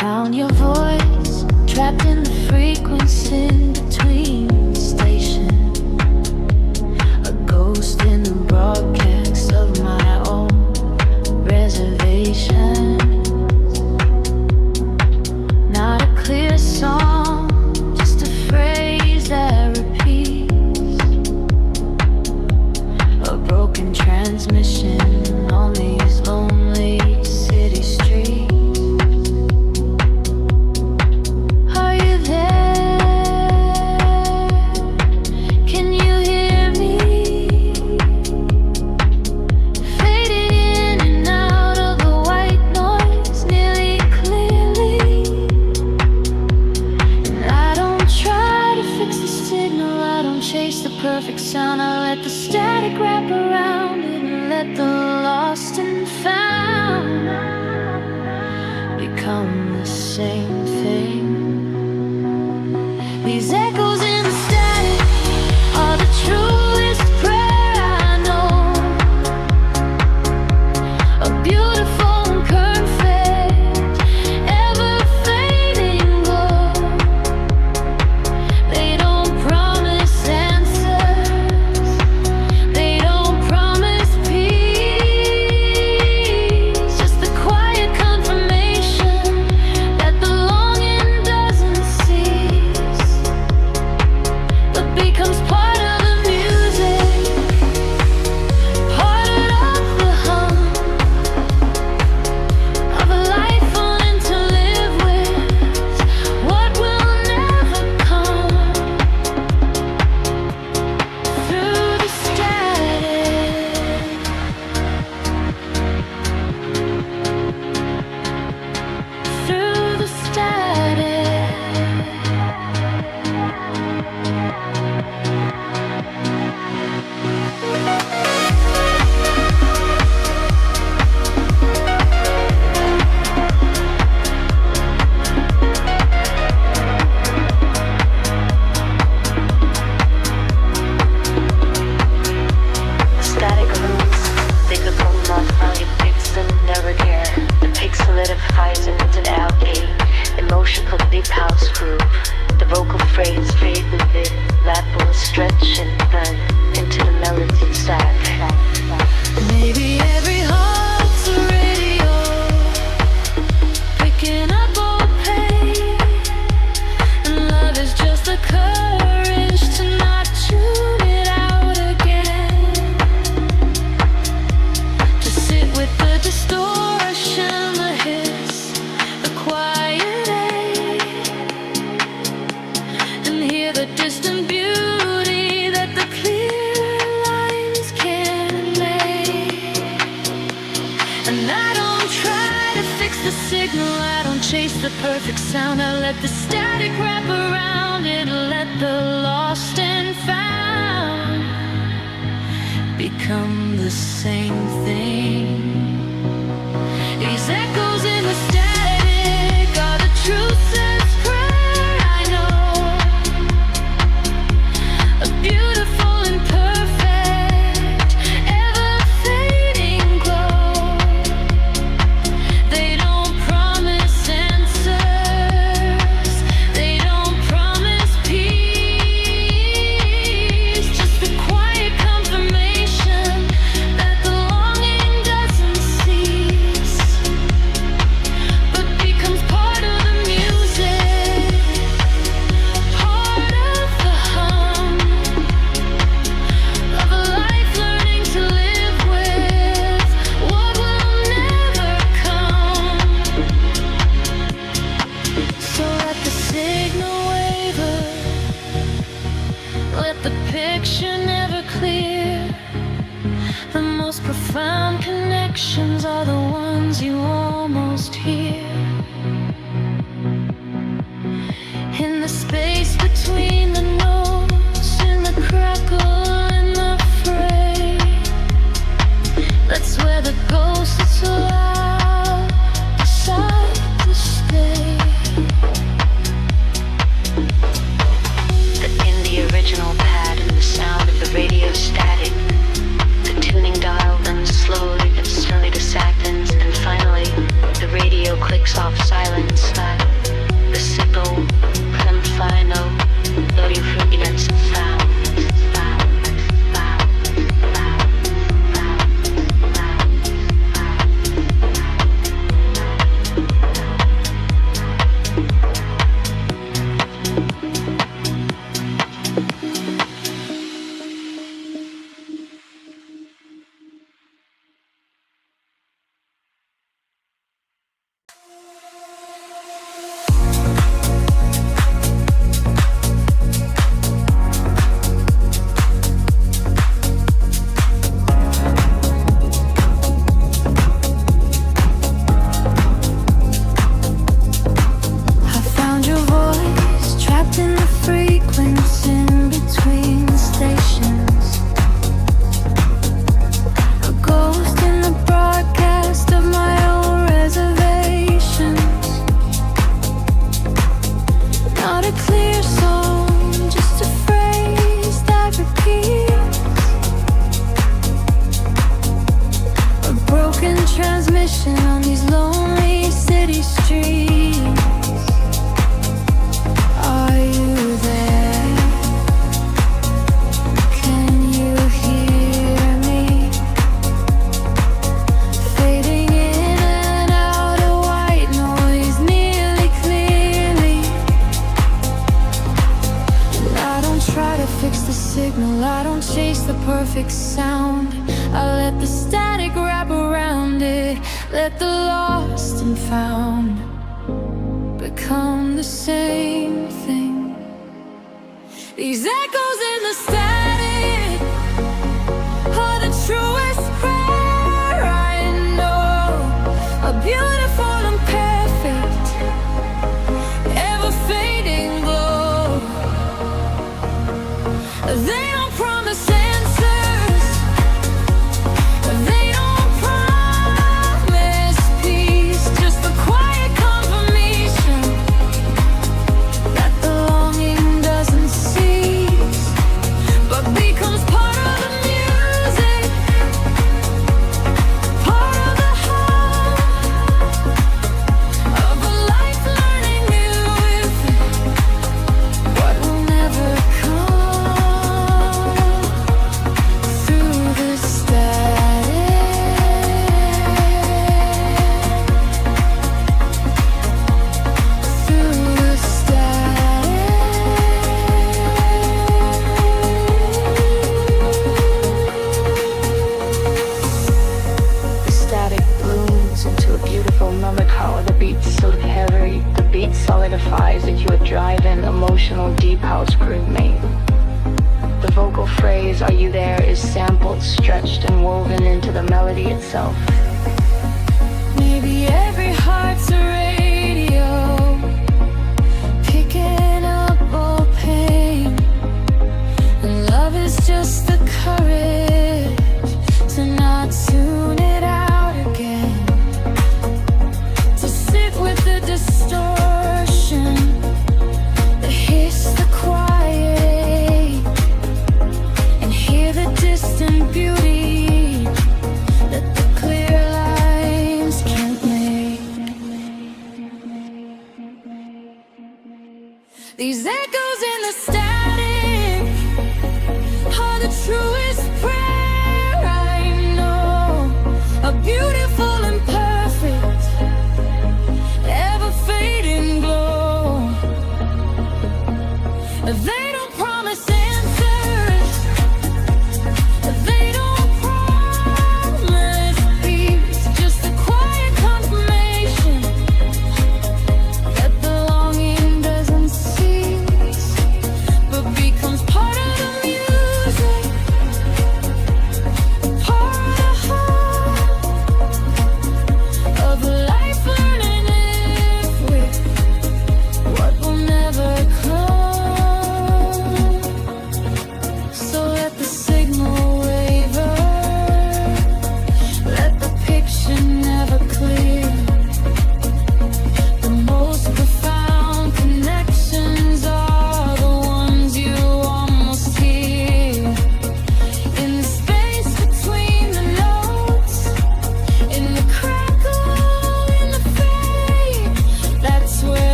Found your voice trapped in the frequency in between stations. A ghost in the broadcast of my own reservations. Not a clear song, just a phrase that repeats. A broken transmission on these lonely city streets. Are you there? Can you hear me? Fading in and out of the white noise nearly clearly. And I don't try to fix the signal, I don't chase the perfect sound. I let the static wrap around it and let the lost and found become the same thing. These echoes in the static are the truest prayer I know. A beautiful and perfect, ever fading glow. They don't promise answers, they don't promise peace. Just the quiet confirmation that the longing doesn't cease, but becomes part of the music, part of the hum of a life wanting to live with what will never come. Through the static, through the static. Static roots, they become non-value pics and never care. The pic solidifies into the algae, emotional deep house groove. The vocal phrase fade with it, that will stretch and blend into the melody stack. Maybe every heart's a radio, picking up old pain, and love is just the courage to not tune it out again. To sit with the distortion, the hiss, the quiet ache, and hear the distant beauty that the clear lines can make. And I don't try to fix the signal, I don't chase the perfect sound. I let the static wrap around it, let the lost and found become the same thing. These echoes in the static are the truth's prayer I know. A beautiful and perfect, ever fading glow. They don't promise answers, they don't promise peace. Just the quiet confirmation that the longing doesn't cease, soft silence that the sickle couldn't find no dirty fragrance found.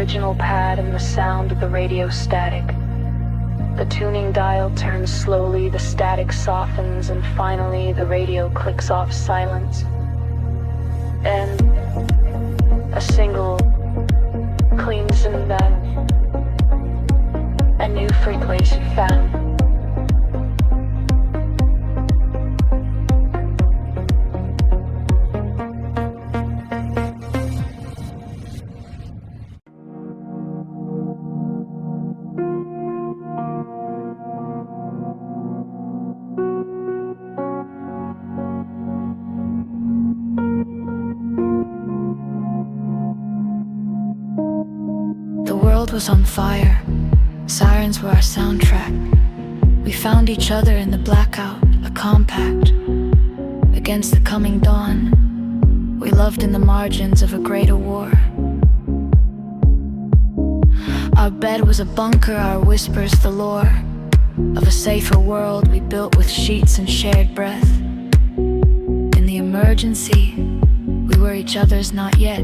original pad and the sound of the radio static. The tuning dial turns slowly, the static softens, and finally the radio clicks off silence. And a single cleans and then a new frequency found. The world was on fire. Sirens were our soundtrack. We found each other in the blackout, a compact. Against the coming dawn, we loved in the margins of a greater war. Our bed was a bunker, our whispers the lore of a safer world we built with sheets and shared breath. In the emergency, we were each other's not yet.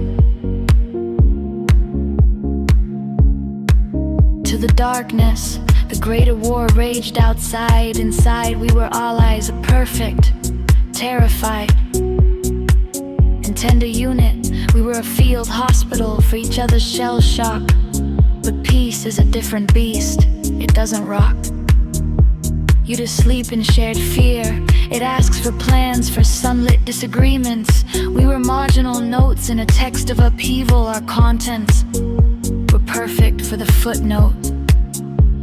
To the darkness, the greater war raged outside. Inside, we were allies, a perfect, terrified and tender unit. We were a field hospital for each other's shell shock. But peace is a different beast, it doesn't rock. You'd asleep in shared fear, it asks for plans for sunlit disagreements. We were marginal notes in a text of upheaval, our contents were perfect for the footnote.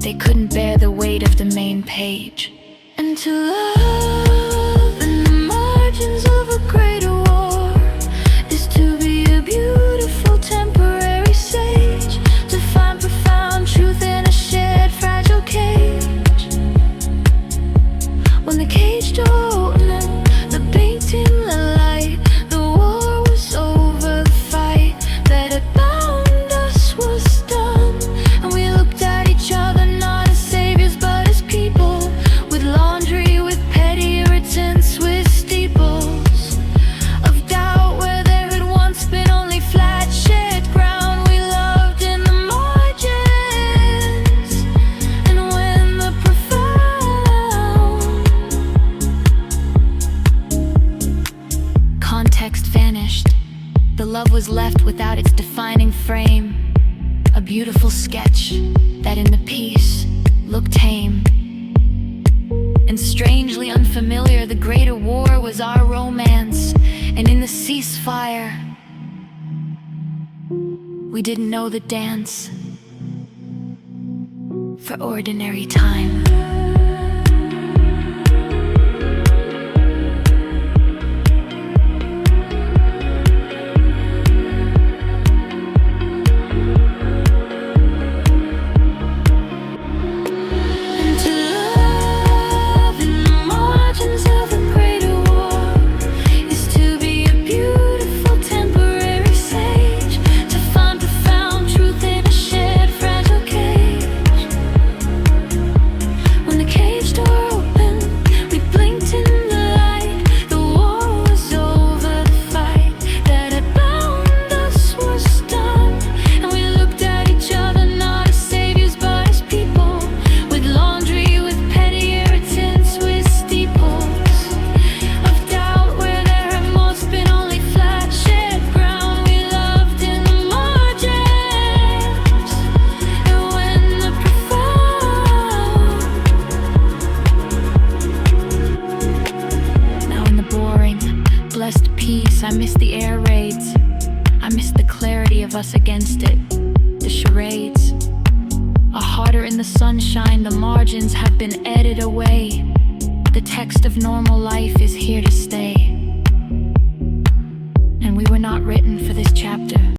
They couldn't bear the weight of the main page. And to love in the margins of a greater war is to be a beautiful temporary sage, to find profound truth in a shared fragile cage. When the cage door opened, the painting the light, the war was over, the fight that had bound us was done. And we looked at each other not as saviors but as people, with laundry, with petty irritants, with steeples of doubt where there had once been only flat shared ground. We loved in the margins, and when the profound context vanished, the love was left without its defining frame. A beautiful sketch that in the piece looked tame. And strangely unfamiliar, the greater war was our romance. And in the ceasefire, we didn't know the dance for ordinary time. I miss the air raids. I miss the clarity of us against it. The charades are harder in the sunshine. The margins have been edited away. The text of normal life is here to stay. And we were not written for this chapter.